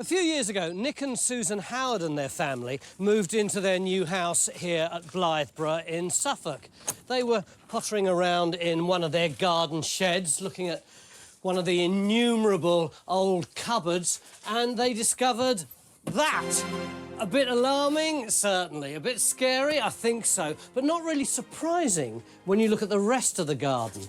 A few years ago, Nick and Susan Howard and their family moved into their new house here at Blythburgh in Suffolk. They were pottering around in one of their garden sheds, looking at one of the innumerable old cupboards, and they discovered that. A bit alarming, certainly. A bit scary, I think so, but not really surprising when you look at the rest of the garden.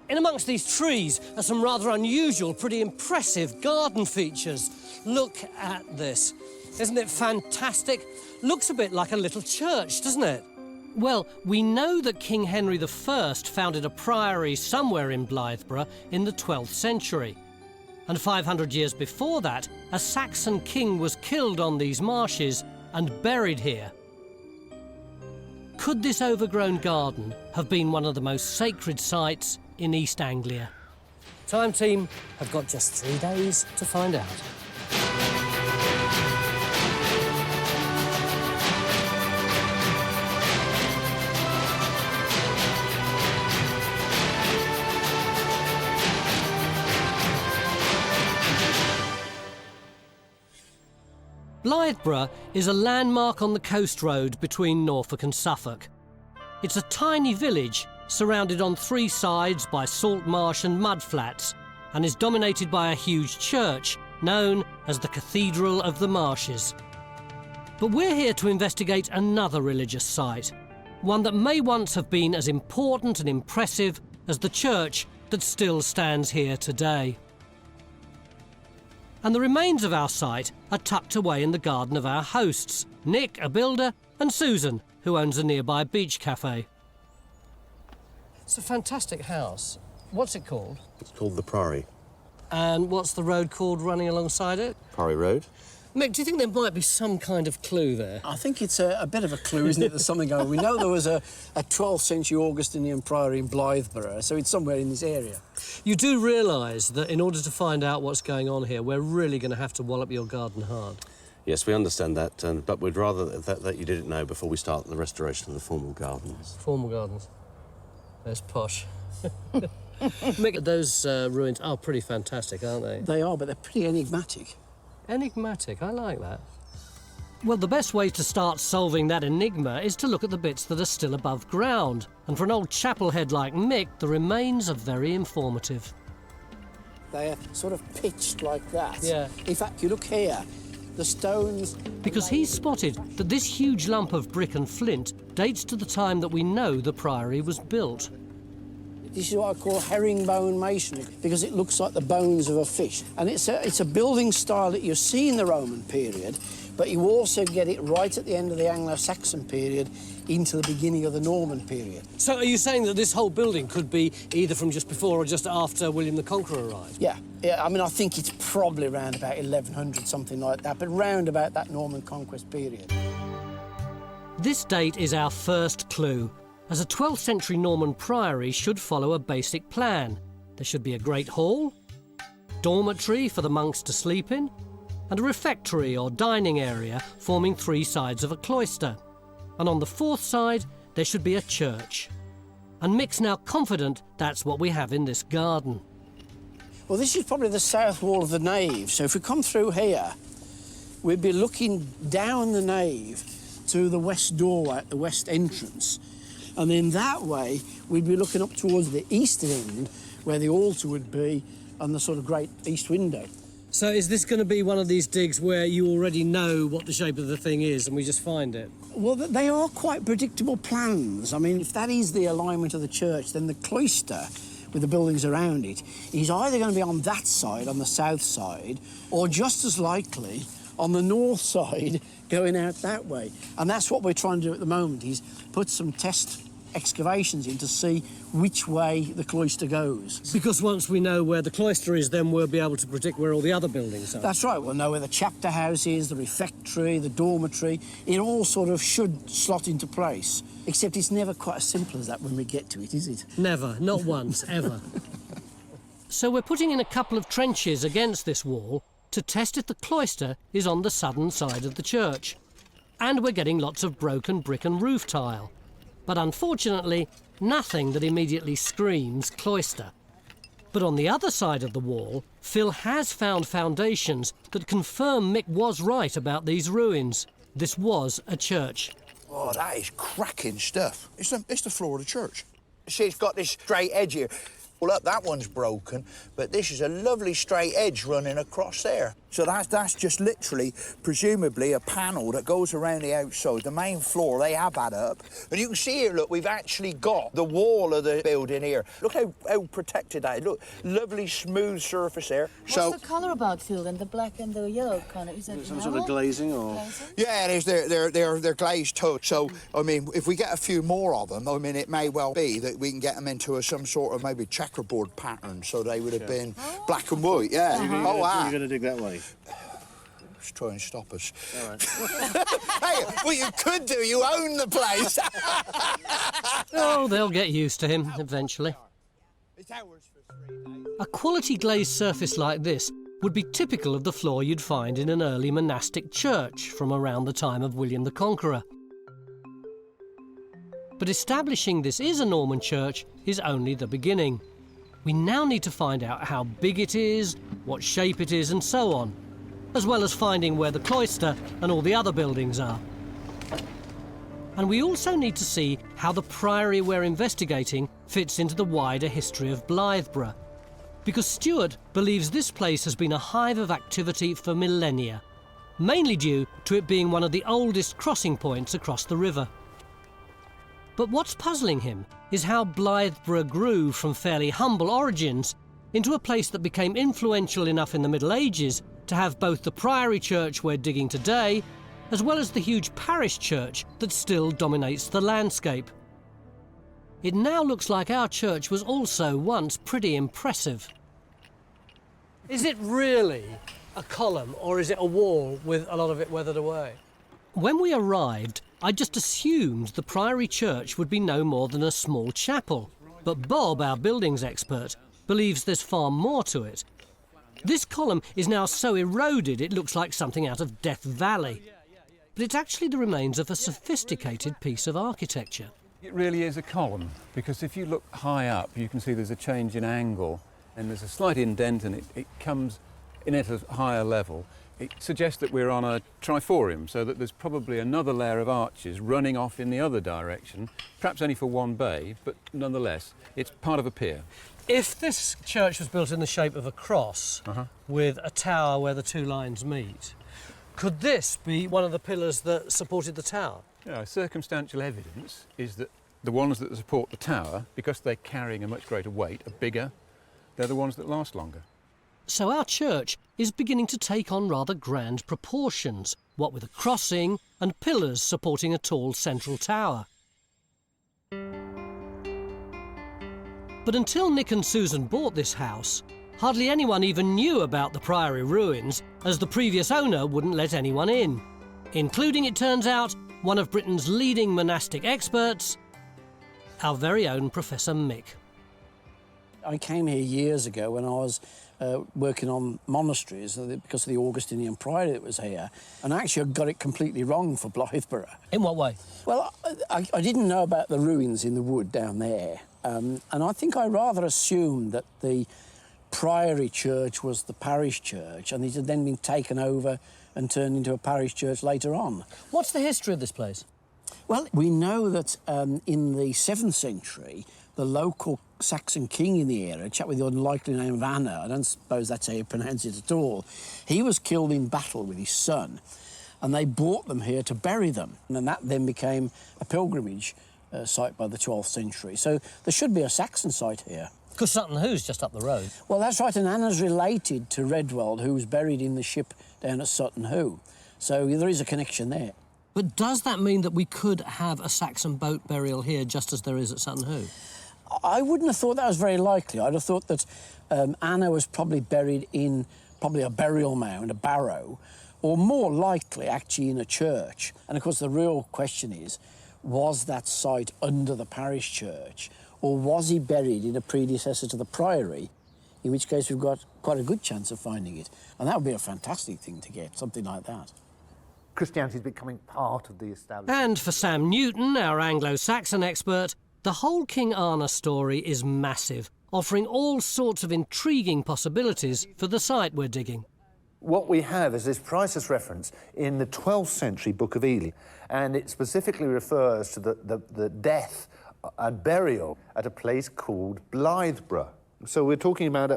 In amongst these trees are some rather unusual, pretty impressive garden features. Look at this. Isn't it fantastic? Looks a bit like a little church, doesn't it? Well, we know that King Henry I founded a priory somewhere in Blythburgh in the 12th century. And 500 years before that, a Saxon king was killed on these marshes and buried here. Could this overgrown garden have been one of the most sacred sites in East Anglia? Time Team have got just 3 days to find out. Blythburgh is a landmark on the coast road between Norfolk and Suffolk. It's a tiny village surrounded on 3 sides by salt marsh and mud flats, and is dominated by a huge church known as the Cathedral of the Marshes. But we're here to investigate another religious site, one that may once have been as important and impressive as the church that still stands here today. And the remains of our site are tucked away in the garden of our hosts, Nick, a builder, and Susan, who owns a nearby beach cafe. It's a fantastic house. What's it called? It's called the Priory. And what's the road called running alongside it? Priory Road. Mick, do you think there might be some kind of clue there? I think it's a bit of a clue, isn't it? There's something going on. We know there was a 12th century Augustinian priory in Blythburgh, so it's somewhere in this area. You do realise that in order to find out what's going on here, we're really going to have to wallop your garden hard. Yes, we understand that, but we'd rather that you didn't know before we start the restoration of the formal gardens. Formal gardens. There's posh. Mick, those ruins are pretty fantastic, aren't they? They are, but they're pretty enigmatic. Enigmatic, I like that. Well, the best way to start solving that enigma is to look at the bits that are still above ground. And for an old chapel head like Mick, the remains are very informative. They are sort of pitched like that. Yeah. In fact, you look here, the stones... Because he's spotted that this huge lump of brick and flint dates to the time that we know the priory was built. This is what I call herringbone masonry, because it looks like the bones of a fish. And it's a building style that you see in the Roman period, but you also get it right at the end of the Anglo-Saxon period into the beginning of the Norman period. So are you saying that this whole building could be either from just before or just after William the Conqueror arrived? Yeah, I mean, I think it's probably around about 1100, something like that, but round about that Norman conquest period. This date is our first clue, as a 12th century Norman priory should follow a basic plan. There should be a great hall, dormitory for the monks to sleep in, and a refectory or dining area forming 3 sides of a cloister. And on the 4th side, there should be a church. And Mick's now confident that's what we have in this garden. Well, this is probably the south wall of the nave, so if we come through here, we'd be looking down the nave to the west doorway at the west entrance. And then that way, we'd be looking up towards the eastern end, where the altar would be, and the sort of great east window. So is this going to be one of these digs where you already know what the shape of the thing is and we just find it? Well, they are quite predictable plans. I mean, if that is the alignment of the church, then the cloister, with the buildings around it, is either going to be on that side, on the south side, or just as likely on the north side, going out that way. And that's what we're trying to do at the moment, is put some test excavations in to see which way the cloister goes. Because once we know where the cloister is, then we'll be able to predict where all the other buildings are. That's right. We'll know where the chapter house is, the refectory, the dormitory. It all sort of should slot into place. Except it's never quite as simple as that when we get to it, is it? Never. Not once, ever. So we're putting in a couple of trenches against this wall to test if the cloister is on the southern side of the church. And we're getting lots of broken brick and roof tile. But unfortunately, nothing that immediately screams cloister. But on the other side of the wall, Phil has found foundations that confirm Mick was right about these ruins. This was a church. Oh, that is cracking stuff. It's the floor of the church. See, it's got this straight edge here. Well, look, that one's broken, but this is a lovely straight edge running across there. So that's just literally, presumably, a panel that goes around the outside. The main floor, they have that up. And you can see here, look, we've actually got the wall of the building here. Look how protected that is. Look, lovely, smooth surface there. What's the colour about, Phil, and the black and the yellow kind of? Is that Some sort of glazing or...? Yeah, it is. They're glazed touch. So, I mean, if we get a few more of them, I mean, it may well be that we can get them into some sort of maybe checkerboard pattern, so they would have been black and white, yeah. Oh, wow. You're going to dig that way? Just try and stop us. All right. Hey, what you could do, you own the place. Oh, they'll get used to him eventually. A quality glazed surface like this would be typical of the floor you'd find in an early monastic church from around the time of William the Conqueror. But establishing this is a Norman church is only the beginning. We now need to find out how big it is, what shape it is, and so on, as well as finding where the cloister and all the other buildings are. And we also need to see how the priory we're investigating fits into the wider history of Blythburgh, because Stuart believes this place has been a hive of activity for millennia, mainly due to it being one of the oldest crossing points across the river. But what's puzzling him is how Blythburgh grew from fairly humble origins into a place that became influential enough in the Middle Ages to have both the priory church we're digging today, as well as the huge parish church that still dominates the landscape. It now looks like our church was also once pretty impressive. Is it really a column, or is it a wall with a lot of it weathered away? When we arrived, I just assumed the priory church would be no more than a small chapel. But Bob, our buildings expert, believes there's far more to it. This column is now so eroded it looks like something out of Death Valley. But it's actually the remains of a sophisticated piece of architecture. It really is a column, because if you look high up, you can see there's a change in angle, and there's a slight indent, and it comes in at a higher level. It suggests that we're on a triforium, so that there's probably another layer of arches running off in the other direction, perhaps only for one bay, but nonetheless, it's part of a pier. If this church was built in the shape of a cross, with a tower where the two lines meet, could this be one of the pillars that supported the tower? Yeah, circumstantial evidence is that the ones that support the tower, because they're carrying a much greater weight, are bigger. They're the ones that last longer. So our church is beginning to take on rather grand proportions, what with a crossing and pillars supporting a tall central tower. But until Nick and Susan bought this house, hardly anyone even knew about the priory ruins, as the previous owner wouldn't let anyone in, including, it turns out, one of Britain's leading monastic experts, our very own Professor Mick. I came here years ago when I was working on monasteries because of the Augustinian priory that was here, and actually I got it completely wrong for Blythburgh. In what way? Well, I didn't know about the ruins in the wood down there, and I think I rather assumed that the priory church was the parish church, and it had then been taken over and turned into a parish church later on. What's the history of this place? Well, we know that in the 7th century, the local Saxon king in the area, a chap with the unlikely name of Anna, I don't suppose that's how you pronounce it at all, he was killed in battle with his son, and they brought them here to bury them, and that then became a pilgrimage site by the 12th century. So there should be a Saxon site here. Because Sutton Hoo's just up the road. Well, that's right, and Anna's related to Redwald, who was buried in the ship down at Sutton Hoo. So there is a connection there. But does that mean that we could have a Saxon boat burial here just as there is at Sutton Hoo? I wouldn't have thought that was very likely. I'd have thought that Anna was probably buried in a burial mound, a barrow, or more likely actually in a church. And of course the real question is, was that site under the parish church, or was he buried in a predecessor to the priory, in which case we've got quite a good chance of finding it. And that would be a fantastic thing to get, something like that. Christianity is becoming part of the establishment. And for Sam Newton, our Anglo-Saxon expert, the whole King Arna story is massive, offering all sorts of intriguing possibilities for the site we're digging. What we have is this priceless reference in the 12th century Book of Ely, and it specifically refers to the death and burial at a place called Blythburgh. So we're talking about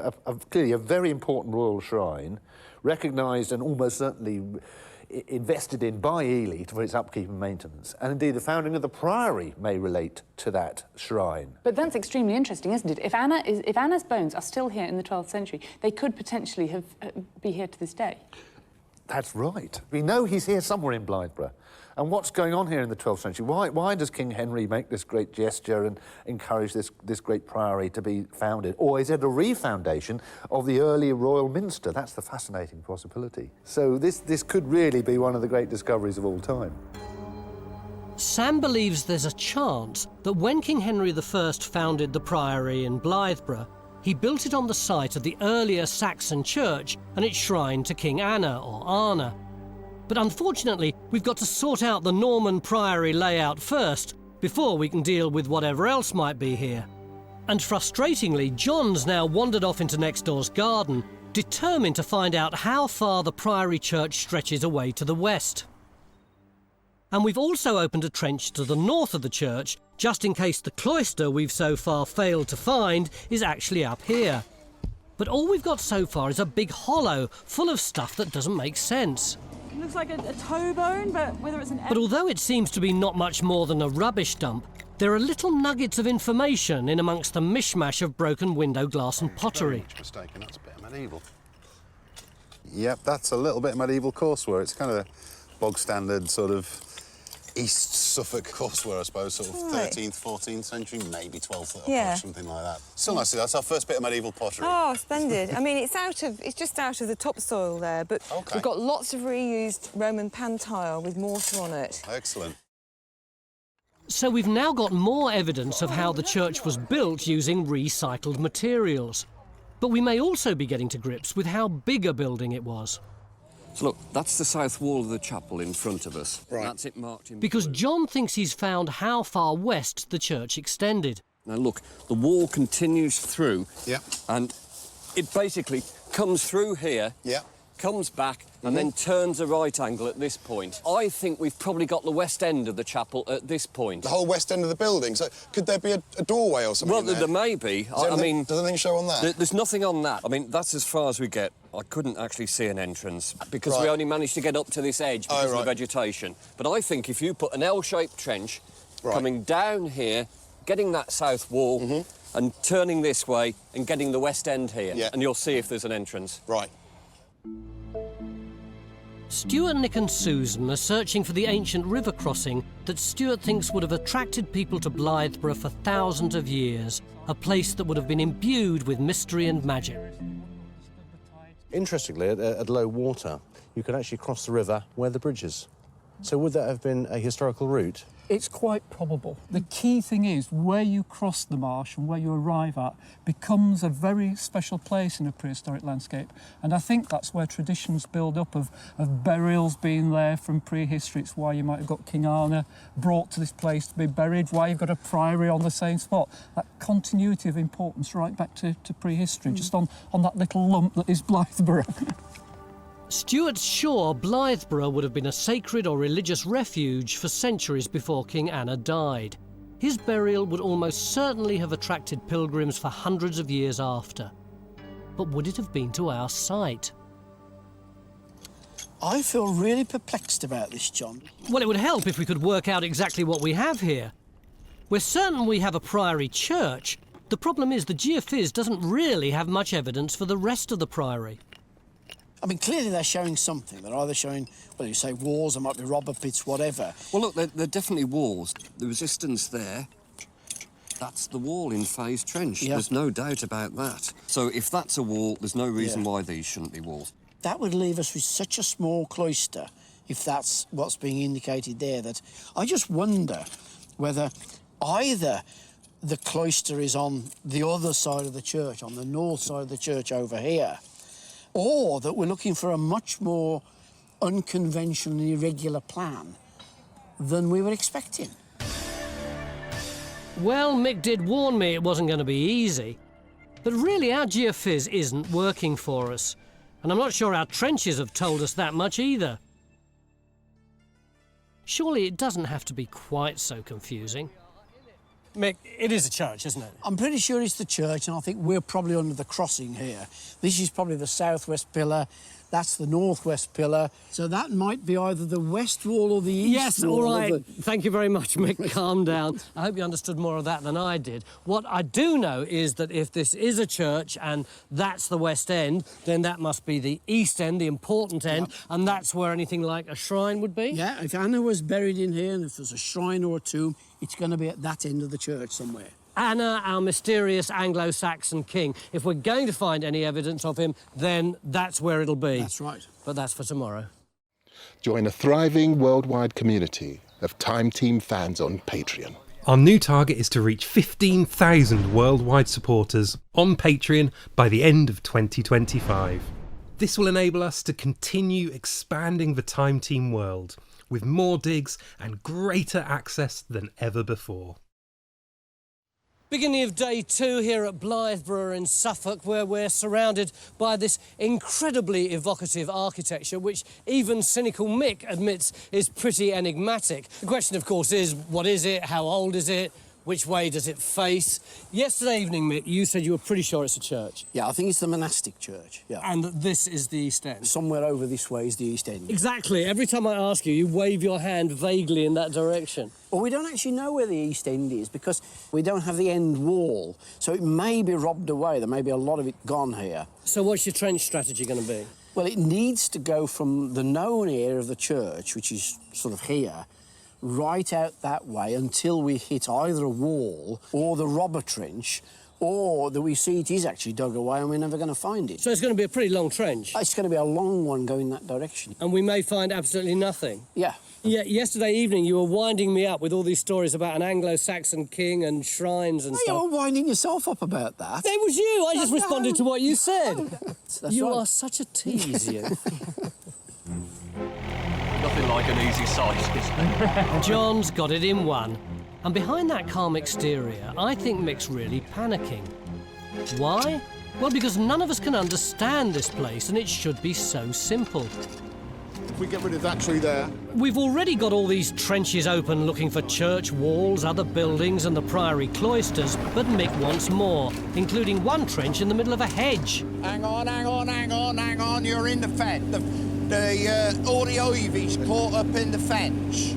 clearly a very important royal shrine, recognised and almost certainly invested in by Ely for its upkeep and maintenance. And indeed, the founding of the priory may relate to that shrine. But that's extremely interesting, isn't it? If Anna's bones are still here in the 12th century, they could potentially be here to this day. That's right. We know he's here somewhere in Blythburgh. And what's going on here in the 12th century? Why does King Henry make this great gesture and encourage this great priory to be founded? Or is it a refoundation of the early royal minster? That's the fascinating possibility. So this could really be one of the great discoveries of all time. Sam believes there's a chance that when King Henry I founded the priory in Blythburgh, he built it on the site of the earlier Saxon church and its shrine to King Anna or Anna. But unfortunately, we've got to sort out the Norman priory layout first before we can deal with whatever else might be here. And frustratingly, John's now wandered off into next door's garden, determined to find out how far the priory church stretches away to the west. And we've also opened a trench to the north of the church, just in case the cloister we've so far failed to find is actually up here. But all we've got so far is a big hollow full of stuff that doesn't make sense. It looks like a toe bone, but whether it's an... But although it seems to be not much more than a rubbish dump, there are little nuggets of information in amongst the mishmash of broken window glass and pottery. Very much mistaken, that's a bit of medieval. Yep, that's a little bit of medieval courseware. It's kind of a bog standard sort of East Suffolk courseware, I suppose, sort of 13th, 14th century, maybe 12th, or something like that. Still nice to see. That's our first bit of medieval pottery. Oh, splendid. I mean, it's just out of the topsoil there, but we've got lots of reused Roman pan tile with mortar on it. Excellent. So we've now got more evidence of how the church was built using recycled materials. But we may also be getting to grips with how big a building it was. So look, that's the south wall of the chapel in front of us. Right. That's it marked in Because blue. John thinks he's found how far west the church extended. Now look, the wall continues through. Yeah. And it basically comes through here. Yeah. Comes back and then turns a right angle at this point. I think we've probably got the west end of the chapel at this point. The whole west end of the building? So could there be a doorway or something? Well, there? there may be. I mean, does anything show on that? There's nothing on that. I mean, that's as far as we get. I couldn't actually see an entrance because we only managed to get up to this edge because of the vegetation. But I think if you put an L-shaped trench coming down here, getting that south wall and turning this way and getting the west end here, and you'll see if there's an entrance. Right. Stuart, Nick and Susan are searching for the ancient river crossing that Stuart thinks would have attracted people to Blythburgh for thousands of years, a place that would have been imbued with mystery and magic. Interestingly, at low water, you can actually cross the river where the bridge is. So would that have been a historical route? It's quite probable. The key thing is where you cross the marsh and where you arrive at becomes a very special place in a prehistoric landscape. And I think that's where traditions build up of burials being there from prehistory. It's why you might have got King Anna brought to this place to be buried, why you've got a priory on the same spot. That continuity of importance right back to prehistory, just on that little lump that is Blythburgh. Stuart's sure Blythburgh would have been a sacred or religious refuge for centuries before King Anna died. His burial would almost certainly have attracted pilgrims for hundreds of years after. But would it have been to our site? I feel really perplexed about this, John. Well, it would help if we could work out exactly what we have here. We're certain we have a priory church. The problem is the geophys doesn't really have much evidence for the rest of the priory. I mean, clearly they're showing something. They're either showing, well, you say walls, there might be robber pits, whatever. Well, look, they're definitely walls. The resistance there, that's the wall in Faye's Trench. Yeah. There's no doubt about that. So if that's a wall, there's no reason why these shouldn't be walls. That would leave us with such a small cloister, if that's what's being indicated there, that I just wonder whether either the cloister is on the other side of the church, on the north side of the church over here, or that we're looking for a much more unconventional and irregular plan than we were expecting. Well, Mick did warn me it wasn't going to be easy. But really, our geophys isn't working for us. And I'm not sure our trenches have told us that much either. Surely it doesn't have to be quite so confusing. Mick, it is a church, isn't it? I'm pretty sure it's the church, and I think we're probably under the crossing here. This is probably the southwest pillar. That's the northwest pillar. So that might be either the west wall or the east wall. Yes, all right. Thank you very much, Mick. Calm down. I hope you understood more of that than I did. What I do know is that if this is a church and that's the west end, then that must be the east end, the important end, and that's where anything like a shrine would be? Yeah, if Anna was buried in here and if there's a shrine or a tomb, it's going to be at that end of the church somewhere. Anna, our mysterious Anglo-Saxon king. If we're going to find any evidence of him, then that's where it'll be. That's right. But that's for tomorrow. Join a thriving worldwide community of Time Team fans on Patreon. Our new target is to reach 15,000 worldwide supporters on Patreon by the end of 2025. This will enable us to continue expanding the Time Team world with more digs and greater access than ever before. Beginning of day 2 here at Blythburgh in Suffolk, where we're surrounded by this incredibly evocative architecture, which even cynical Mick admits is pretty enigmatic. The question, of course, is what is it? How old is it? Which way does it face? Yesterday evening, Mick, you said you were pretty sure it's a church. Yeah, I think it's the monastic church, yeah. And that this is the east end? Somewhere over this way is the east end. Exactly. Every time I ask you, you wave your hand vaguely in that direction. Well, we don't actually know where the east end is because we don't have the end wall. So it may be robbed away. There may be a lot of it gone here. So what's your trench strategy going to be? Well, it needs to go from the known area of the church, which is sort of here, right out that way until we hit either a wall or the robber trench, or that we see it is actually dug away and we're never going to find it. So it's going to be a pretty long trench? It's going to be a long one going that direction. And we may find absolutely nothing? Yeah. Yeah, yesterday evening you were winding me up with all these stories about an Anglo-Saxon king and shrines and stuff. You were winding yourself up about that. It was you! I just responded to what you said. That's you right. are such a tease, you. Nothing like an easy sight, is there? John's got it in one. And behind that calm exterior, I think Mick's really panicking. Why? Well, because none of us can understand this place, and it should be so simple. If we get rid of that tree there... We've already got all these trenches open looking for church walls, other buildings and the priory cloisters, but Mick wants more, including one trench in the middle of a hedge. Hang on, you're in the fence. All the ivy's caught up in the fence.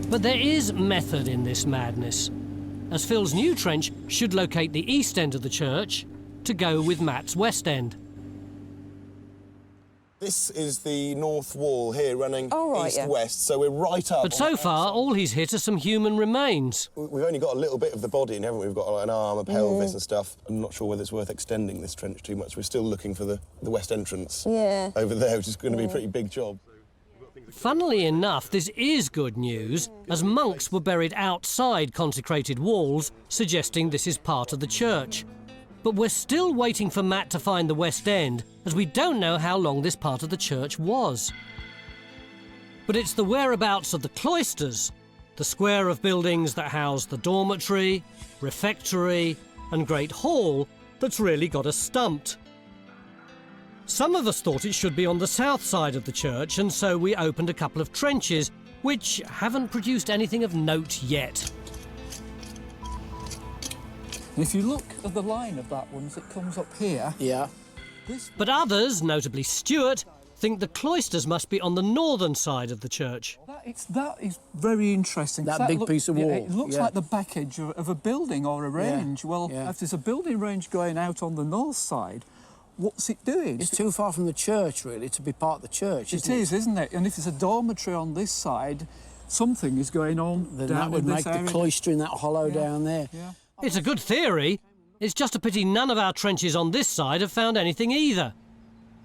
But there is method in this madness, as Phil's new trench should locate the east end of the church to go with Matt's west end. This is the north wall here running east-west, so we're right up. But so far, all he's hit are some human remains. We've only got a little bit of the body in, haven't we? We've got like, an arm, a pelvis and stuff. I'm not sure whether it's worth extending this trench too much. We're still looking for the west entrance over there, which is going to be a pretty big job. Funnily enough, this is good news, as monks were buried outside consecrated walls, suggesting this is part of the church. But we're still waiting for Matt to find the west end, as we don't know how long this part of the church was. But it's the whereabouts of the cloisters, the square of buildings that house the dormitory, refectory and great hall, that's really got us stumped. Some of us thought it should be on the south side of the church, and so we opened a couple of trenches, which haven't produced anything of note yet. And if you look at the line of that one as it comes up here... Yeah. But others, notably Stuart, think the cloisters must be on the northern side of the church. That is very interesting. That big piece of wall. It looks like the back edge of a building or a range. Well, if there's a building range going out on the north side, what's it doing? It's too far from the church, really, to be part of the church, isn't it? Isn't it? And if there's a dormitory on this side, something is going on then down that would in make this area. the cloister in that hollow down there. Yeah. It's a good theory. It's just a pity none of our trenches on this side have found anything either.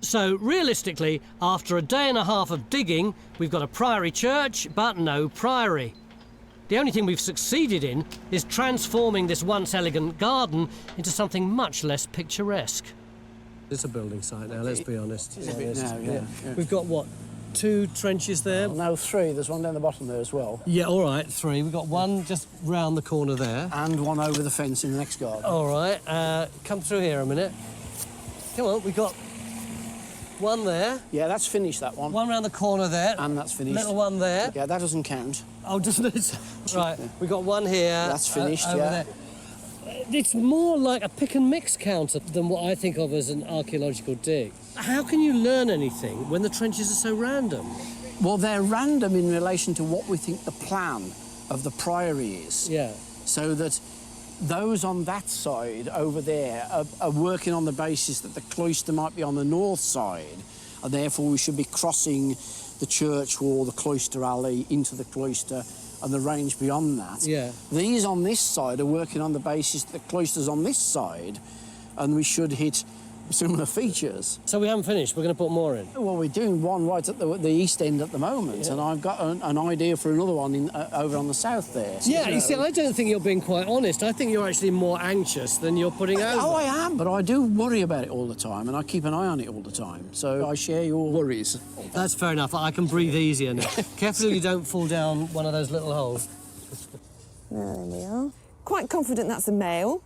So, realistically, after a day and a half of digging, we've got a priory church, but no priory. The only thing we've succeeded in is transforming this once elegant garden into something much less picturesque. It's a building site now, let's be honest. It's a bit now, yeah. We've got, what, 2 trenches there? No, 3. There's one down the bottom there as well. Yeah, all right, 3. We've got one just round the corner there. And one over the fence in the next garden. All right, come through here a minute. Come on, we've got one there. Yeah, that's finished, that one. One round the corner there. And that's finished. Little one there. Yeah, that doesn't count. Oh, doesn't it? Right, we've got one here. That's finished, over yeah. there. It's more like a pick and mix counter than what I think of as an archaeological dig. How can you learn anything when the trenches are so random? Well, they're random in relation to what we think the plan of the priory is. Yeah. So that those on that side over there are working on the basis that the cloister might be on the north side, and therefore we should be crossing the church wall, the cloister alley, into the cloister, and the range beyond that. Yeah. These on this side are working on the basis that the cloister's on this side, and we should hit similar features. So we haven't finished, we're going to put more in? Well, we're doing one right at the east end at the moment, and I've got an idea for another one over on the south there. So, yeah, you see, I don't think you're being quite honest. I think you're actually more anxious than you're putting over. Oh, I am, but I do worry about it all the time, and I keep an eye on it all the time. So I share your worries. That's fair enough. I can breathe easier now. Carefully, don't fall down one of those little holes. There we are. Quite confident that's a male.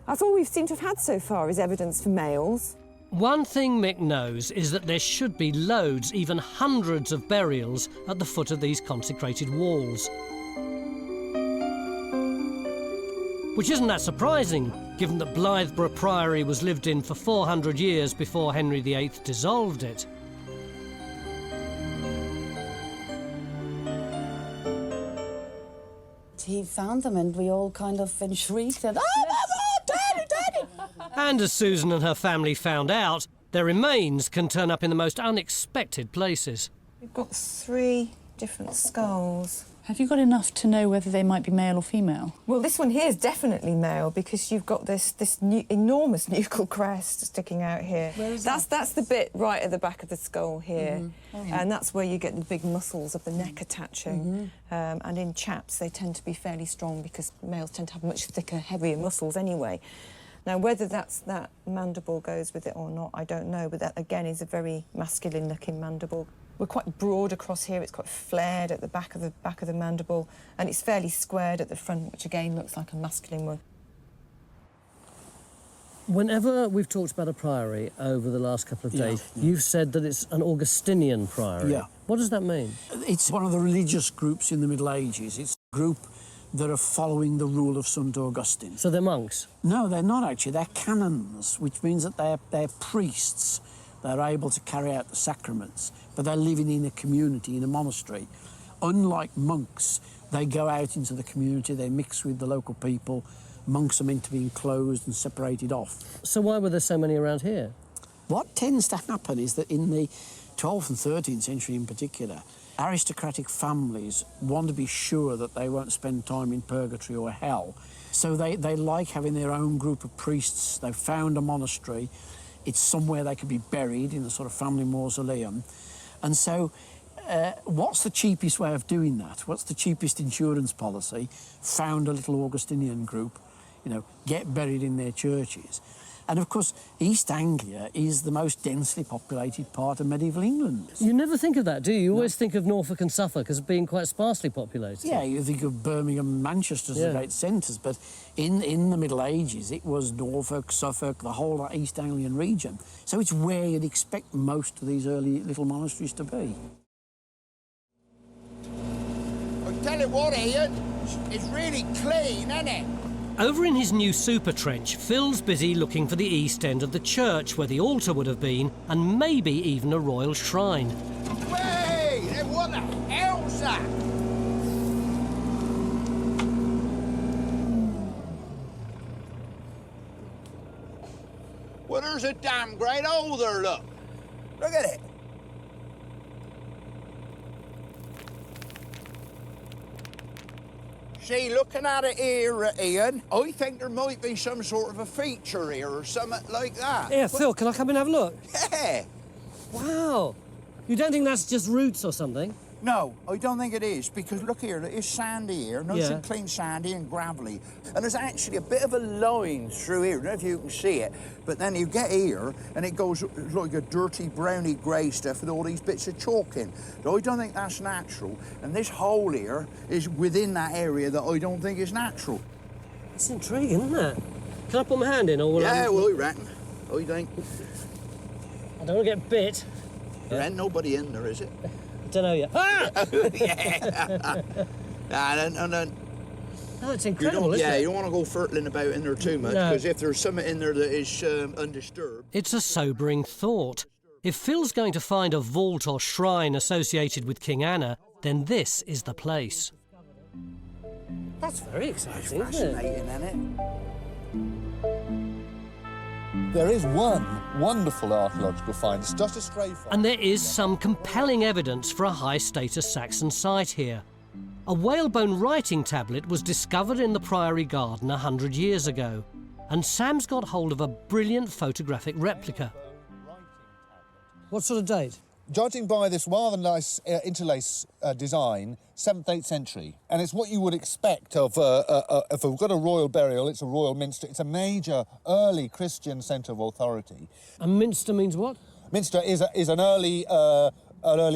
That's all we seem to have had so far is evidence for males. One thing Mick knows is that there should be loads, even hundreds of burials at the foot of these consecrated walls. Which isn't that surprising, given that Blythburgh Priory was lived in for 400 years before Henry VIII dissolved it. He found them and we all kind of shrieked and, And as Susan and her family found out, their remains can turn up in the most unexpected places. We've got 3 different skulls. Have you got enough to know whether they might be male or female? Well, this one here is definitely male because you've got this enormous nuchal crest sticking out here. Where is that's the bit right at the back of the skull here, and that's where you get the big muscles of the neck attaching. And in chaps, they tend to be fairly strong because males tend to have much thicker, heavier muscles anyway. Now, whether that mandible goes with it or not, I don't know, but that, again, is a very masculine-looking mandible. We're quite broad across here, it's quite flared at the back of the mandible, and it's fairly squared at the front, which, again, looks like a masculine one. Whenever we've talked about a priory over the last couple of days, you've said that it's an Augustinian priory. Yeah. What does that mean? It's one of the religious groups in the Middle Ages. It's a group that are following the rule of St. Augustine. So they're monks? No, they're not actually. They're canons, which means that they're priests. They're able to carry out the sacraments, but they're living in a community, in a monastery. Unlike monks, they go out into the community, they mix with the local people. Monks are meant to be enclosed and separated off. So why were there so many around here? What tends to happen is that in the 12th and 13th century in particular, aristocratic families want to be sure that they won't spend time in purgatory or hell. So they like having their own group of priests. They've found a monastery. It's somewhere they could be buried in a sort of family mausoleum. And so what's the cheapest way of doing that? What's the cheapest insurance policy? Found a little Augustinian group, you know, get buried in their churches. And of course, East Anglia is the most densely populated part of medieval England. You never think of that, do you? You always think of Norfolk and Suffolk as being quite sparsely populated. Yeah, you think of Birmingham and Manchester as the great centres, but in the Middle Ages, it was Norfolk, Suffolk, the whole East Anglian region. So it's where you'd expect most of these early little monasteries to be. I tell you what, Ian, it's really clean, isn't it? Over in his new super trench, Phil's busy looking for the east end of the church where the altar would have been, and maybe even a royal shrine. Wait, what the hell's that? Well, there's a damn great hole there, look. Look at it. See, looking at it here, Ian, I think there might be some sort of a feature here or something like that. Yeah, Phil, can I come and have a look? Yeah. Wow. You don't think that's just roots or something? No, I don't think it is, because look here, it's sandy here, nice and clean sandy and gravelly. And there's actually a bit of a line through here, I don't know if you can see it, but then you get here and it goes like a dirty browny grey stuff with all these bits of chalk in. So I don't think that's natural. And this hole here is within that area that I don't think is natural. It's intriguing, isn't it? Can I put my hand in, or will Yeah, well, I reckon. I think. I don't want to get bit. There ain't nobody in there, is it? I don't know yet. Ah! Yeah. Oh, it's incredible, isn't it? Yeah, you don't want to go fertling about in there too much, because if there's something in there that is undisturbed... It's a sobering thought. If Phil's going to find a vault or shrine associated with King Anna, then this is the place. That's very exciting, isn't it? Isn't it? There is one wonderful archaeological find. It's just a stray find. And there is some compelling evidence for a high-status Saxon site here. A whalebone writing tablet was discovered in the Priory Garden 100 years ago, and Sam's got hold of a brilliant photographic replica. What sort of date? Judging by this rather nice interlace design, 7th, 8th century. And it's what you would expect of, if we've got a royal burial, it's a royal minster. It's a major early Christian centre of authority. And minster means what? Minster is an early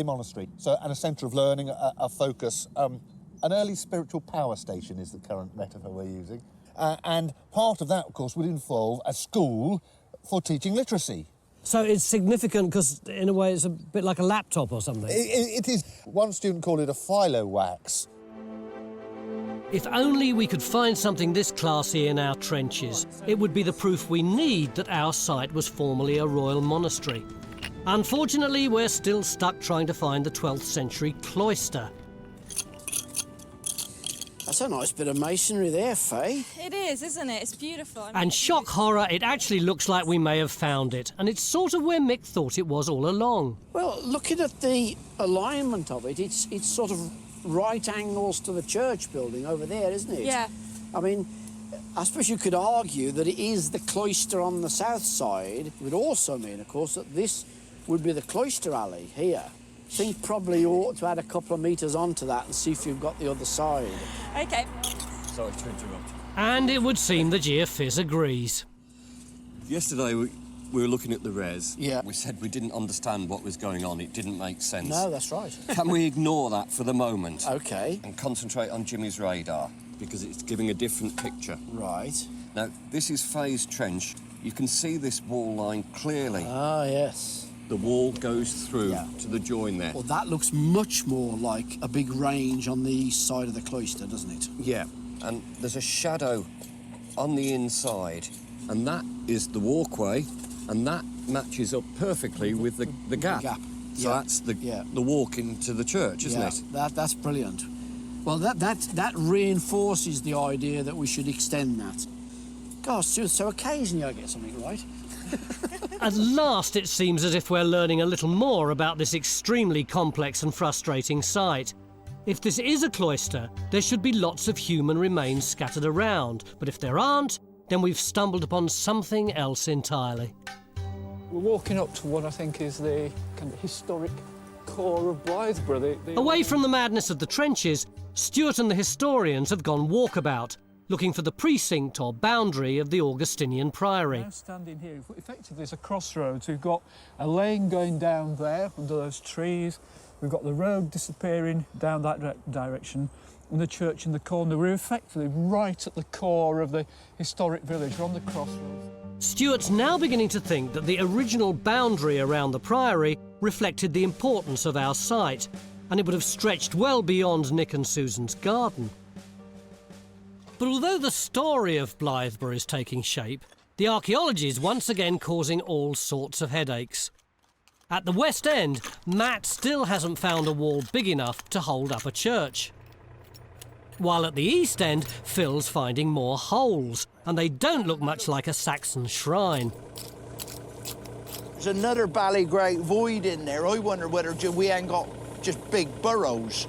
monastery, so, and a centre of learning, a focus. An early spiritual power station is the current metaphor we're using. And part of that, of course, would involve a school for teaching literacy. So it's significant because, in a way, it's a bit like a laptop or something. It is. One student called it a philo-wax. If only we could find something this classy in our trenches, it would be the proof we need that our site was formerly a royal monastery. Unfortunately, we're still stuck trying to find the 12th century cloister. That's a nice bit of masonry there, Faye. It is, isn't it? It's beautiful. And shock horror, it actually looks like we may have found it, and it's sort of where Mick thought it was all along. Well, looking at the alignment of it, it's sort of right angles to the church building over there, isn't it? Yeah. I mean, I suppose you could argue that it is the cloister on the south side. It would also mean, of course, that this would be the cloister alley here. I think probably you ought to add a couple of metres onto that and see if you've got the other side. OK. Sorry to interrupt. And it would seem the GeoFizz agrees. Yesterday we were looking at the res. Yeah. We said we didn't understand what was going on. It didn't make sense. No, that's right. Can we ignore that for the moment? OK. And concentrate on Jimmy's radar, because it's giving a different picture. Right. Now, this is Faye's Trench. You can see this wall line clearly. Ah, yes. The wall goes through to the join there. Well, that looks much more like a big range on the east side of the cloister, doesn't it? Yeah, and there's a shadow on the inside, and that is the walkway, and that matches up perfectly with the gap. The gap. So that's the walk into the church, isn't it? That's brilliant. Well, that reinforces the idea that we should extend that. Gosh, so occasionally I get something right. At last, it seems as if we're learning a little more about this extremely complex and frustrating site. If this is a cloister, there should be lots of human remains scattered around, but if there aren't, then we've stumbled upon something else entirely. We're walking up to what I think is the kind of historic core of Blythburgh. Away from the madness of the trenches, Stuart and the historians have gone walkabout, looking for the precinct or boundary of the Augustinian Priory. Now standing here, effectively it's a crossroads. We've got a lane going down there under those trees. We've got the road disappearing down that direction and the church in the corner. We're effectively right at the core of the historic village. We're on the crossroads. Stuart's now beginning to think that the original boundary around the Priory reflected the importance of our site, and it would have stretched well beyond Nick and Susan's garden. But although the story of Blythburgh is taking shape, the archaeology is once again causing all sorts of headaches. At the West End, Matt still hasn't found a wall big enough to hold up a church. While at the East End, Phil's finding more holes, and they don't look much like a Saxon shrine. There's another Ballygreat void in there. I wonder whether we ain't got just big burrows.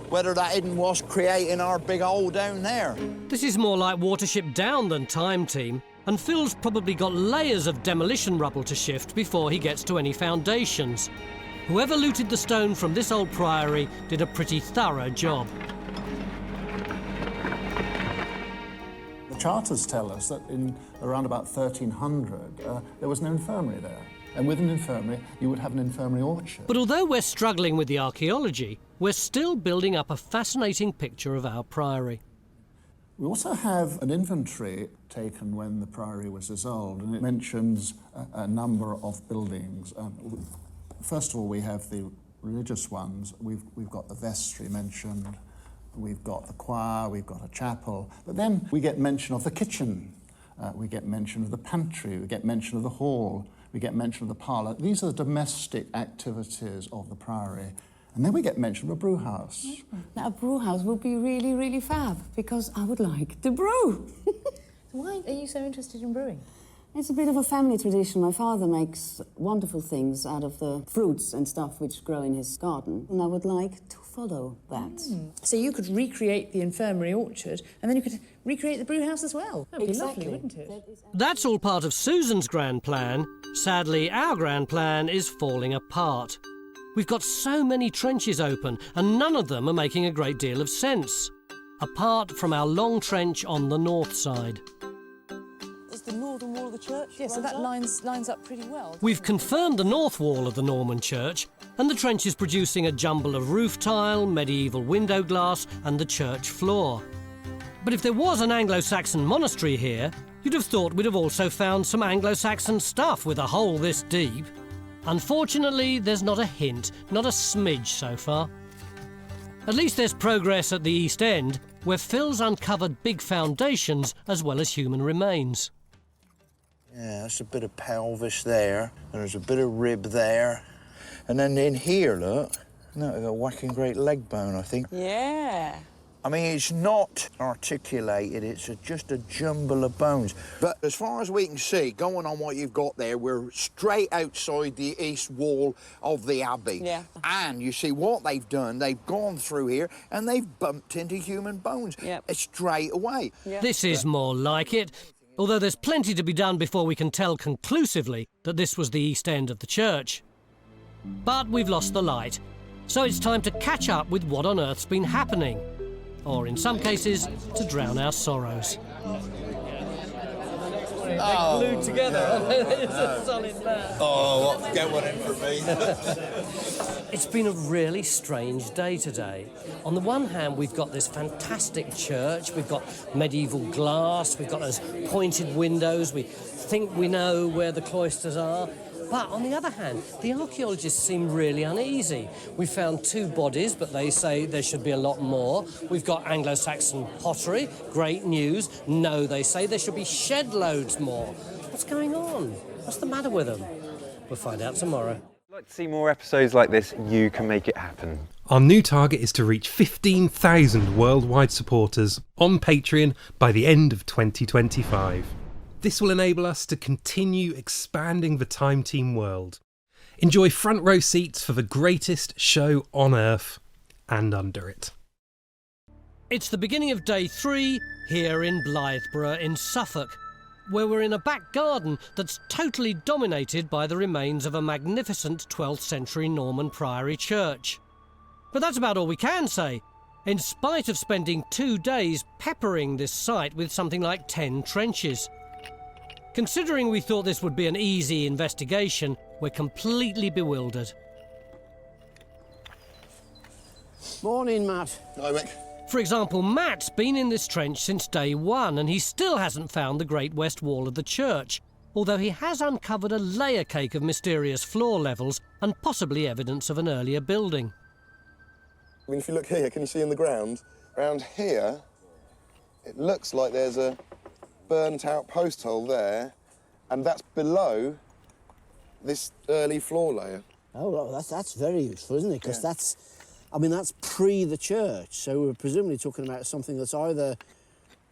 Whether that isn't what's creating our big hole down there. This is more like Watership Down than Time Team, and Phil's probably got layers of demolition rubble to shift before he gets to any foundations. Whoever looted the stone from this old priory did a pretty thorough job. The charters tell us that in around about 1300, there was an infirmary there. And with an infirmary, you would have an infirmary orchard. But although we're struggling with the archaeology, we're still building up a fascinating picture of our priory. We also have an inventory taken when the priory was dissolved, and it mentions a number of buildings. First of all, we have the religious ones. We've got the vestry mentioned, we've got the choir, we've got a chapel, but then we get mention of the kitchen, we get mention of the pantry, we get mention of the hall, we get mention of the parlour. These are the domestic activities of the priory. And then we get mention of a brew house. Now, a brew house would be really, really fab, because I would like to brew. Why are you so interested in brewing? It's a bit of a family tradition. My father makes wonderful things out of the fruits and stuff which grow in his garden, and I would like to follow that. So you could recreate the infirmary orchard, and then you could recreate the brew house as well. That would be lovely, wouldn't it? That's all part of Susan's grand plan. Sadly, our grand plan is falling apart. We've got so many trenches open, and none of them are making a great deal of sense, apart from our long trench on the north side. Is the northern wall of the church? Yeah, so that lines up pretty well. We've confirmed the north wall of the Norman church, and the trench is producing a jumble of roof tile, medieval window glass, and the church floor. But if there was an Anglo-Saxon monastery here, you'd have thought we'd have also found some Anglo-Saxon stuff with a hole this deep. Unfortunately, there's not a hint, not a smidge so far. At least there's progress at the East End, where Phil's uncovered big foundations as well as human remains. Yeah, that's a bit of pelvis there, and there's a bit of rib there. And then in here, look, there's a whacking great leg bone, I think. Yeah. I mean, it's not articulated, it's just a jumble of bones. But as far as we can see, going on what you've got there, we're straight outside the east wall of the abbey. Yeah. And you see what they've done, they've gone through here and they've bumped into human bones straight away. Yeah. This is more like it, although there's plenty to be done before we can tell conclusively that this was the East End of the church. But we've lost the light, so it's time to catch up with what on earth's been happening. Or in some cases, to drown our sorrows. They're glued together. It's a solid man. Oh, get one in for me. It's been a really strange day today. On the one hand, we've got this fantastic church, we've got medieval glass, we've got those pointed windows, we think we know where the cloisters are. But on the other hand, the archaeologists seem really uneasy. We found 2 bodies, but they say there should be a lot more. We've got Anglo-Saxon pottery, great news. No, they say there should be shed loads more. What's going on? What's the matter with them? We'll find out tomorrow. If you'd like to see more episodes like this, you can make it happen. Our new target is to reach 15,000 worldwide supporters on Patreon by the end of 2025. This will enable us to continue expanding the Time Team world. Enjoy front row seats for the greatest show on Earth and under it. It's the beginning of day 3 here in Blythburgh in Suffolk, where we're in a back garden that's totally dominated by the remains of a magnificent 12th century Norman priory church. But that's about all we can say, in spite of spending 2 days peppering this site with something like 10 trenches. Considering we thought this would be an easy investigation, we're completely bewildered. Morning, Matt. Hi, Mick. For example, Matt's been in this trench since day 1 and he still hasn't found the Great West Wall of the church, although he has uncovered a layer cake of mysterious floor levels and possibly evidence of an earlier building. I mean, if you look here, can you see in the ground? Around here, it looks like there's a burnt-out post hole there, and that's below this early floor layer. Oh, well, that's very useful, isn't it? Because that's pre the church, so we're presumably talking about something that's either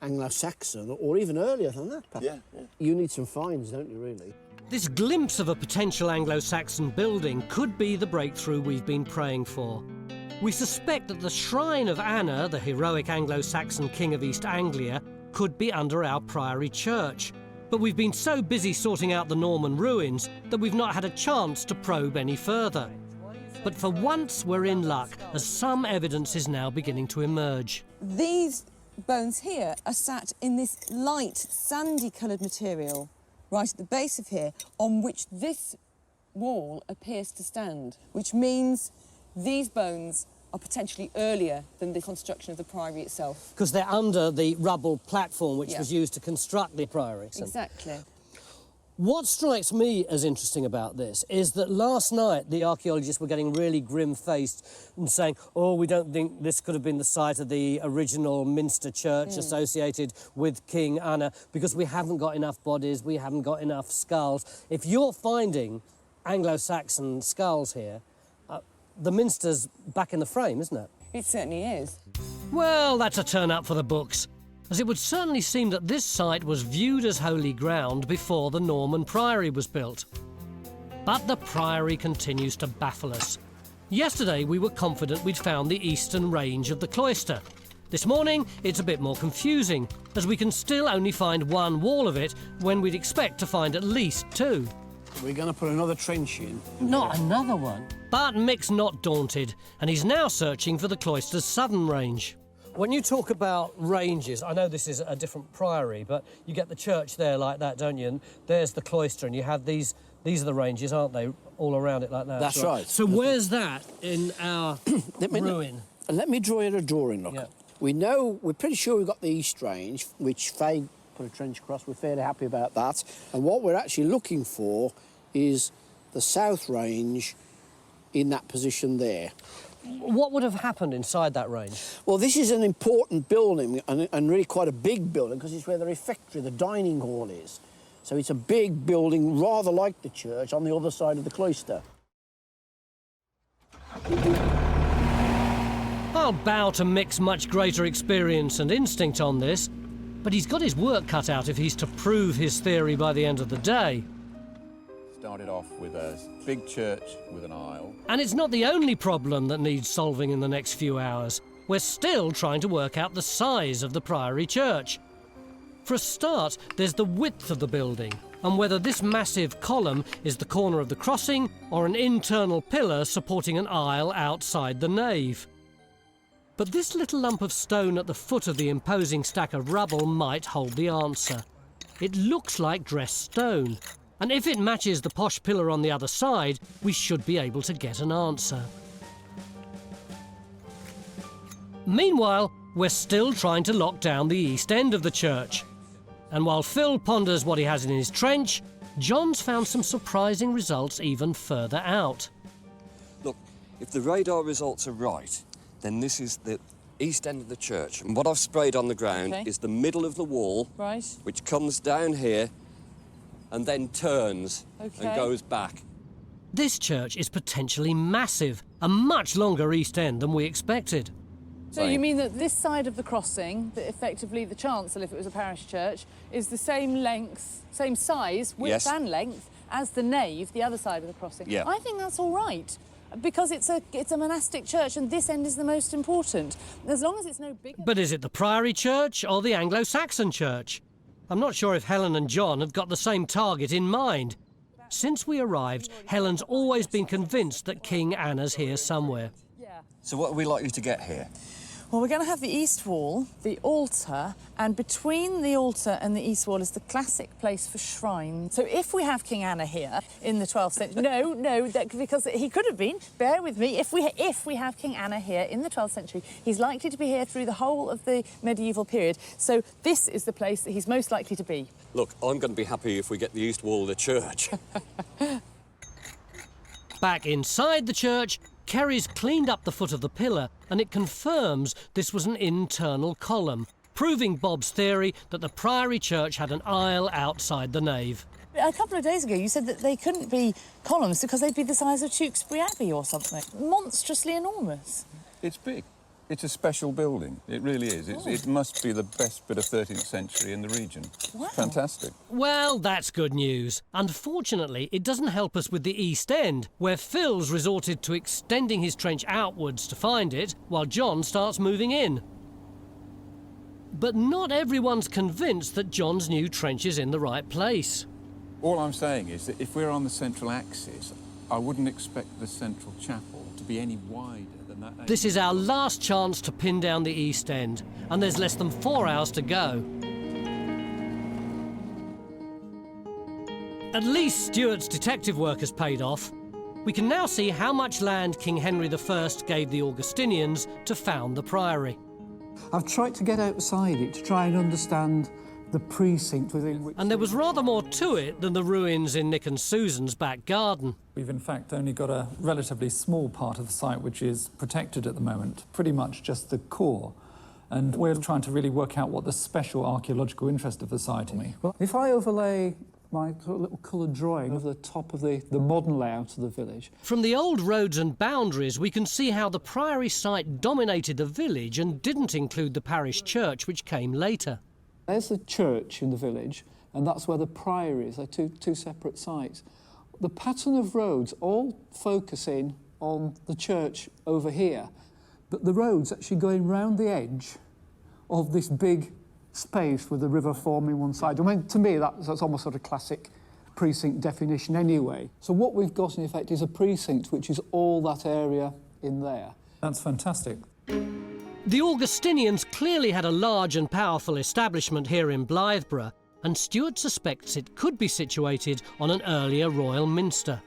Anglo-Saxon or even earlier than that, perhaps. Yeah. You need some finds, don't you, really? This glimpse of a potential Anglo-Saxon building could be the breakthrough we've been praying for. We suspect that the shrine of Anna, the heroic Anglo-Saxon king of East Anglia, could be under our priory church. But we've been so busy sorting out the Norman ruins that we've not had a chance to probe any further. But for once we're in luck, as some evidence is now beginning to emerge. These bones here are sat in this light, sandy-coloured material right at the base of here, on which this wall appears to stand, which means these bones are potentially earlier than the construction of the priory itself. Because they're under the rubble platform which was used to construct the priory. Exactly. What strikes me as interesting about this is that last night the archaeologists were getting really grim-faced and saying, oh, we don't think this could have been the site of the original Minster church associated with King Anna because we haven't got enough bodies, we haven't got enough skulls. If you're finding Anglo-Saxon skulls here, the Minster's back in the frame, isn't it? It certainly is. Well, that's a turn up for the books, as it would certainly seem that this site was viewed as holy ground before the Norman priory was built. But the priory continues to baffle us. Yesterday we were confident we'd found the eastern range of the cloister. This morning it's a bit more confusing, as we can still only find one wall of it when we'd expect to find at least two. We're going to put another trench in. Not another one? But Mick's not daunted, and he's now searching for the cloister's southern range. When you talk about ranges, I know this is a different priory, but you get the church there like that, don't you? And there's the cloister, and you have these are the ranges, aren't they, all around it like that? That's right. So where's that in our ruin? Let me draw you a drawing, look. Yeah. We're pretty sure we've got the east range, which Faye put a trench across. We're fairly happy about that. And what we're actually looking for is the south range in that position there. What would have happened inside that range? Well, this is an important building and really quite a big building because it's where the refectory, the dining hall is. So it's a big building, rather like the church, on the other side of the cloister. I'll bow to Mick's much greater experience and instinct on this, but he's got his work cut out if he's to prove his theory by the end of the day. Started off with a big church with an aisle. And it's not the only problem that needs solving in the next few hours. We're still trying to work out the size of the priory church. For a start, there's the width of the building, and whether this massive column is the corner of the crossing or an internal pillar supporting an aisle outside the nave. But this little lump of stone at the foot of the imposing stack of rubble might hold the answer. It looks like dressed stone, and if it matches the posh pillar on the other side, we should be able to get an answer. Meanwhile, we're still trying to lock down the east end of the church. And while Phil ponders what he has in his trench, John's found some surprising results even further out. Look, if the radar results are right, then this is the east end of the church. And what I've sprayed on the ground is the middle of the wall, which comes down here and then turns and goes back. This church is potentially massive, a much longer east end than we expected. So you mean that this side of the crossing, that effectively the chancel, if it was a parish church, is the same length, same size, width and length, as the nave, the other side of the crossing? Yeah. I think that's all right, because it's a monastic church and this end is the most important. As long as it's no bigger... But is it the priory church or the Anglo-Saxon church? I'm not sure if Helen and John have got the same target in mind. Since we arrived, Helen's always been convinced that King Anna's here somewhere. So what are we likely to get here? Well, we're going to have the east wall, the altar, and between the altar and the east wall is the classic place for shrines. So if we have King Anna here in the 12th century... because he could have been, bear with me, if we have King Anna here in the 12th century, he's likely to be here through the whole of the medieval period. So this is the place that he's most likely to be. Look, I'm going to be happy if we get the east wall of the church. Back inside the church, Kerry's cleaned up the foot of the pillar and it confirms this was an internal column, proving Bob's theory that the priory church had an aisle outside the nave. A couple of days ago you said that they couldn't be columns because they'd be the size of Tewkesbury Abbey or something. Monstrously enormous. It's big. It's a special building. It really is. It must be the best bit of 13th century in the region. Wow. Fantastic. Well, that's good news. Unfortunately, it doesn't help us with the east end, where Phil's resorted to extending his trench outwards to find it, while John starts moving in. But not everyone's convinced that John's new trench is in the right place. All I'm saying is that if we're on the central axis, I wouldn't expect the central chapel to be any wider than that. This is our last chance to pin down the east end, and there's less than 4 hours to go. At least Stuart's detective work has paid off. We can now see how much land King Henry I gave the Augustinians to found the priory. I've tried to get outside it to try and understand the precinct within which... And there was rather more to it than the ruins in Nick and Susan's back garden. We've in fact only got a relatively small part of the site which is protected at the moment, pretty much just the core. And we're trying to really work out what the special archaeological interest of the site is. Well, if I overlay my little coloured drawing of the top of the modern layout of the village. From the old roads and boundaries, we can see how the priory site dominated the village and didn't include the parish church, which came later. There's the church in the village, and that's where the priory is. They're two separate sites. The pattern of roads all focusing on the church over here, but the road's actually going round the edge of this big space with the river forming one side. I mean, to me, that's almost sort of classic precinct definition anyway. So what we've got, in effect, is a precinct which is all that area in there. That's fantastic. The Augustinians clearly had a large and powerful establishment here in Blythburgh, and Stuart suspects it could be situated on an earlier royal minster.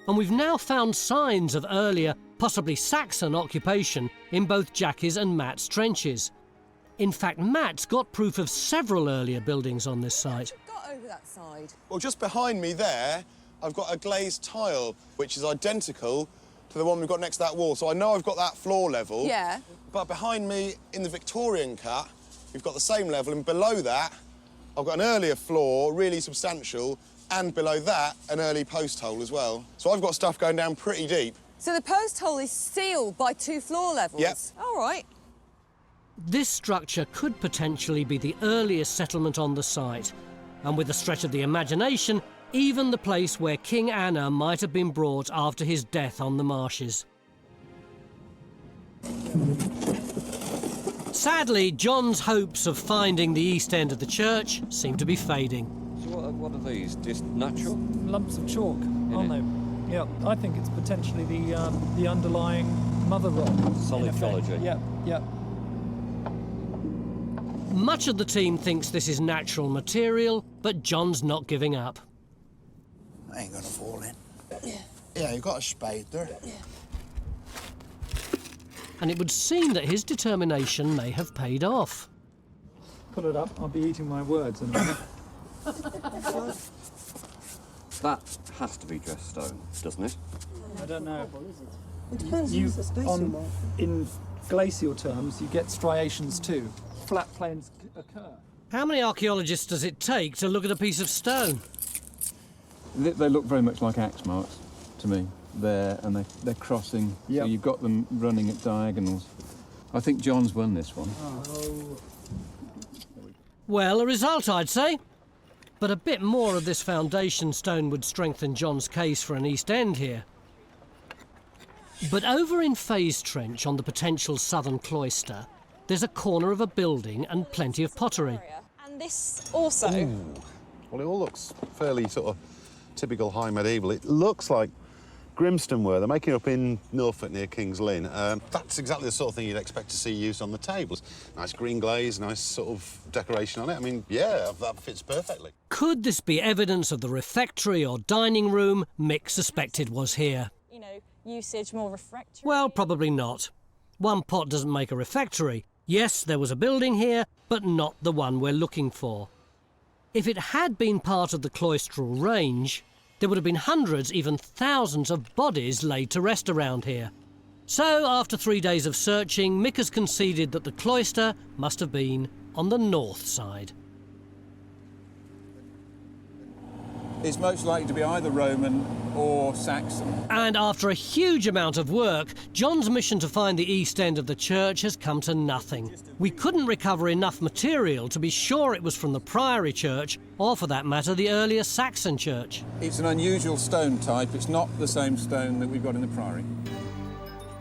And we've now found signs of earlier, possibly Saxon occupation in both Jackie's and Matt's trenches. In fact, Matt's got proof of several earlier buildings on this site. Got over that side. Well, just behind me there, I've got a glazed tile, which is identical to the one we've got next to that wall. So I know I've got that floor level. Yeah. But behind me, in the Victorian cut, we've got the same level, and below that, I've got an earlier floor, really substantial, and below that, an early post hole as well. So I've got stuff going down pretty deep. So the post hole is sealed by 2 floor levels? Yep. All right. This structure could potentially be the earliest settlement on the site, and with a stretch of the imagination, even the place where King Anna might have been brought after his death on the marshes. Sadly, John's hopes of finding the east end of the church seem to be fading. So what are these? Just natural? Lumps of chalk, aren't they? Yeah, I think it's potentially the underlying mother rock. Solid geology. Yeah, yeah. Much of the team thinks this is natural material, but John's not giving up. I ain't gonna fall in. Yeah, you got a spade there. Yeah. And it would seem that his determination may have paid off. Pull it up, I'll be eating my words in a minute. That has to be dressed stone, doesn't it? I don't know. It depends in glacial terms, you get striations too. Flat plains occur. How many archaeologists does it take to look at a piece of stone? They look very much like axe marks to me. There, and they're crossing, yep. So you've got them running at diagonals. I think John's won this one. Oh. Well, a result, I'd say. But a bit more of this foundation stone would strengthen John's case for an east end here. But over in Faye's Trench, on the potential southern cloister, there's a corner of a building and plenty of pottery. And this also. Ooh. Well, it all looks fairly sort of typical high medieval. It looks like Grimston were. They're making up in Norfolk near King's Lynn. That's exactly the sort of thing you'd expect to see used on the tables. Nice green glaze, nice sort of decoration on it. I mean, yeah, that fits perfectly. Could this be evidence of the refectory or dining room Mick suspected was here? You know, usage more refractory. Well, probably not. One pot doesn't make a refectory. Yes, there was a building here, but not the one we're looking for. If it had been part of the cloistral range, there would have been hundreds, even thousands of bodies laid to rest around here. So, after 3 days of searching, Mick has conceded that the cloister must have been on the north side. It's most likely to be either Roman or Saxon. And after a huge amount of work, John's mission to find the east end of the church has come to nothing. We couldn't recover enough material to be sure it was from the Priory Church, or for that matter, the earlier Saxon church. It's an unusual stone type. It's not the same stone that we've got in the Priory.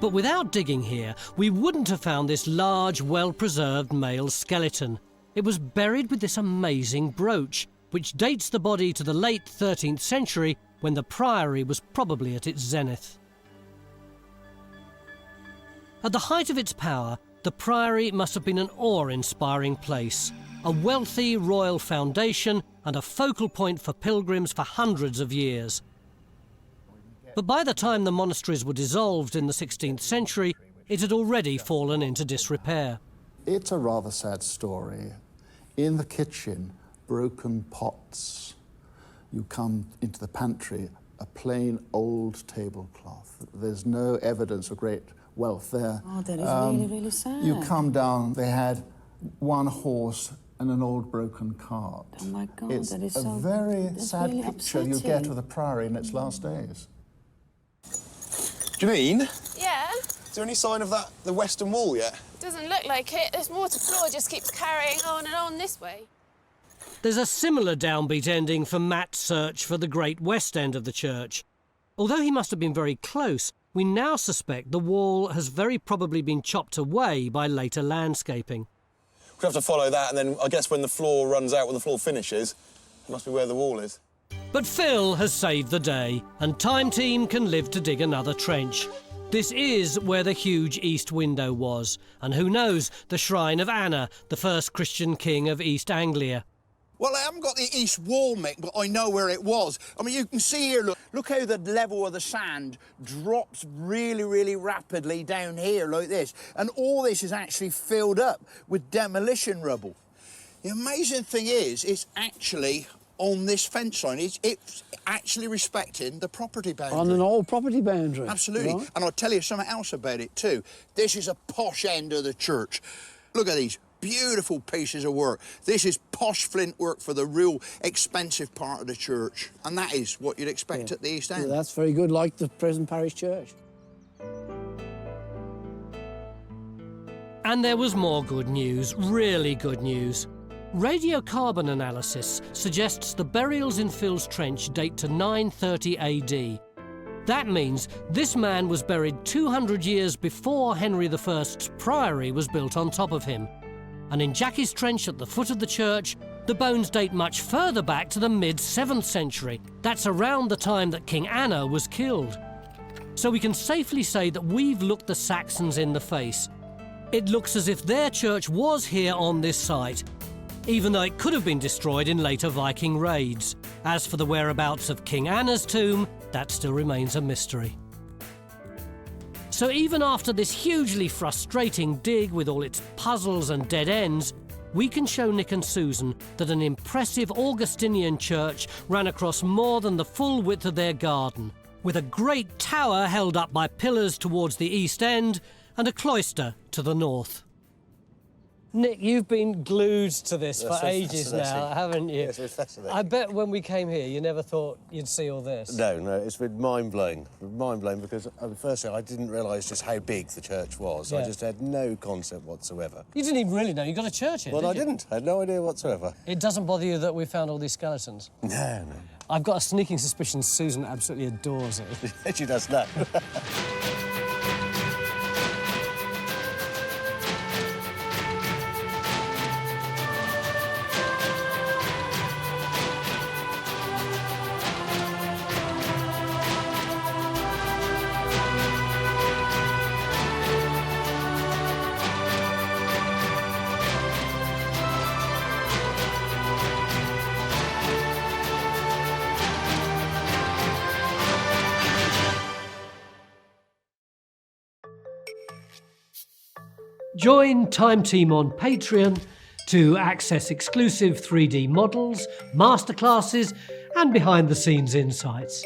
But without digging here, we wouldn't have found this large, well-preserved male skeleton. It was buried with this amazing brooch, which dates the body to the late 13th century, when the priory was probably at its zenith. At the height of its power, the priory must have been an awe-inspiring place, a wealthy royal foundation and a focal point for pilgrims for hundreds of years. But by the time the monasteries were dissolved in the 16th century, it had already fallen into disrepair. It's a rather sad story. In the kitchen, broken pots. You come into the pantry, a plain old tablecloth. There's no evidence of great wealth there. Oh, that is really, really sad. You come down, they had one horse and an old broken cart. Oh my God, it's that is a so... very that's sad really picture you upsetting. get of the priory in its last days. Janine? Yeah? Is there any sign of the western wall yet? Doesn't look like it. This water floor just keeps carrying on and on this way. There's a similar downbeat ending for Matt's search for the great west end of the church. Although he must have been very close, we now suspect the wall has very probably been chopped away by later landscaping. We'll have to follow that, and then I guess when the floor runs out, when the floor finishes, it must be where the wall is. But Phil has saved the day, and Time Team can live to dig another trench. This is where the huge east window was, and who knows, the shrine of Anna, the first Christian king of East Anglia. Well, I haven't got the east wall, Mick, but I know where it was. I mean, you can see here, look how the level of the sand drops really, really rapidly down here like this. And all this is actually filled up with demolition rubble. The amazing thing is, it's actually on this fence line. It's actually respecting the property boundary. On an old property boundary. Absolutely. Right. And I'll tell you something else about it too. This is a posh end of the church. Look at these beautiful pieces of work. This is posh flint work for the real expensive part of the church. And that is what you'd expect at the East End. Yeah, that's very good, like the present parish church. And there was more good news, really good news. Radiocarbon analysis suggests the burials in Phil's trench date to 930 AD. That means this man was buried 200 years before Henry I's priory was built on top of him. And in Jackie's trench at the foot of the church, the bones date much further back to the mid-7th century. That's around the time that King Anna was killed. So we can safely say that we've looked the Saxons in the face. It looks as if their church was here on this site, even though it could have been destroyed in later Viking raids. As for the whereabouts of King Anna's tomb, that still remains a mystery. So even after this hugely frustrating dig with all its puzzles and dead ends, we can show Nick and Susan that an impressive Augustinian church ran across more than the full width of their garden, with a great tower held up by pillars towards the east end and a cloister to the north. Nick, you've been glued to this for ages now, haven't you? Yes, it's fascinating. I bet when we came here, you never thought you'd see all this. No, it's been mind-blowing. Mind-blowing because, firstly, I didn't realise just how big the church was. Yeah. I just had no concept whatsoever. You didn't even really know you got a church here, Well, I did you? didn't. I had no idea whatsoever. It doesn't bother you that we found all these skeletons? No. I've got a sneaking suspicion Susan absolutely adores it. She does now. Join Time Team on Patreon to access exclusive 3D models, masterclasses and behind-the-scenes insights.